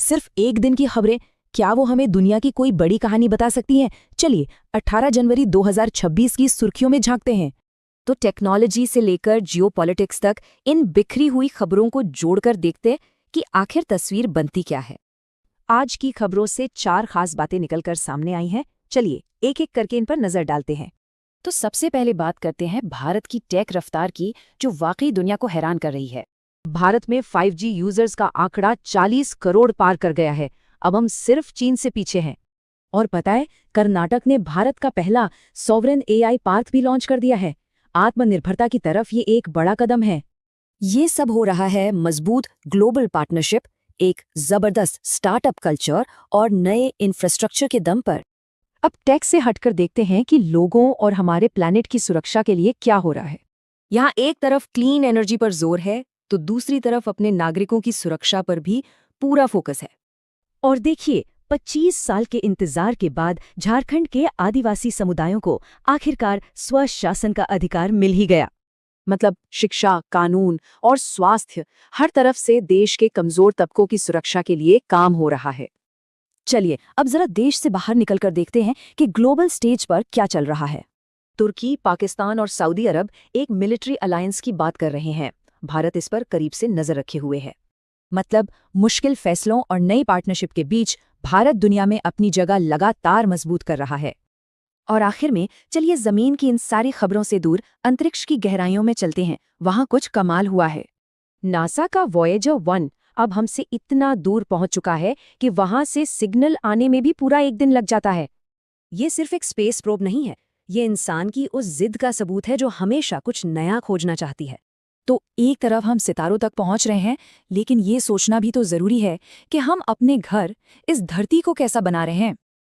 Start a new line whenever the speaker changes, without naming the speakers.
सिर्फ एक दिन की खबरें, क्या वो हमें दुनिया की कोई बड़ी कहानी बता सकती हैं? चलिए 18 जनवरी 2026 की सुर्खियों में झांकते हैं। तो टेक्नोलॉजी से लेकर जियोपॉलिटिक्स तक इन बिखरी हुई खबरों को जोड़कर देखते कि आखिर तस्वीर बनती क्या है। आज की खबरों से 4 खास बातें निकलकर सामने आई हैं। चलिए एक एक करके इन पर नजर डालते हैं। तो सबसे पहले बात करते हैं भारत की टेक रफ्तार की, जो वाकई दुनिया को हैरान कर रही है। भारत में 5G यूजर्स का आंकड़ा 40 करोड़ पार कर गया है। अब हम सिर्फ चीन से पीछे हैं। और पता है, कर्नाटक ने भारत का पहला सॉवरेन AI पार्क भी लॉन्च कर दिया है। आत्मनिर्भरता की तरफ ये एक बड़ा कदम है। ये सब हो रहा है मजबूत ग्लोबल पार्टनरशिप, एक जबरदस्त स्टार्टअप कल्चर और नए इंफ्रास्ट्रक्चर के दम पर। अब टेक से हटकर देखते हैं कि लोगों और हमारे प्लैनेट की सुरक्षा के लिए क्या हो रहा है। यहाँ एक तरफ क्लीन एनर्जी पर जोर है, तो दूसरी तरफ अपने नागरिकों की सुरक्षा पर भी पूरा फोकस है। और देखिए, 25 साल के इंतजार के बाद झारखंड के आदिवासी समुदायों को आखिरकार स्वशासन का अधिकार मिल ही गया। मतलब शिक्षा, कानून और स्वास्थ्य, हर तरफ से देश के कमजोर तबकों की सुरक्षा के लिए काम हो रहा है। चलिए अब जरा देश से बाहर निकलकर देखते हैं कि ग्लोबल स्टेज पर क्या चल रहा है। तुर्की, पाकिस्तान और सऊदी अरब एक मिलिट्री अलायंस की बात कर रहे हैं। भारत इस पर करीब से नजर रखे हुए है। मतलब मुश्किल फैसलों और नई पार्टनरशिप के बीच भारत दुनिया में अपनी जगह लगातार मजबूत कर रहा है। और आखिर में चलिए जमीन की इन सारी खबरों से दूर अंतरिक्ष की गहराइयों में चलते हैं। वहां कुछ कमाल हुआ है। नासा का वॉयेजर 1 अब हमसे इतना दूर पहुंच चुका है कि वहां से सिग्नल आने में भी पूरा एक दिन लग जाता है। ये सिर्फ एक स्पेस प्रोब नहीं है, ये इंसान की उस जिद का सबूत है जो हमेशा कुछ नया खोजना चाहती है। तो एक तरफ हम सितारों तक पहुंच रहे हैं, लेकिन ये सोचना भी तो जरूरी है कि हम अपने घर, इस धरती को कैसा बना रहे हैं।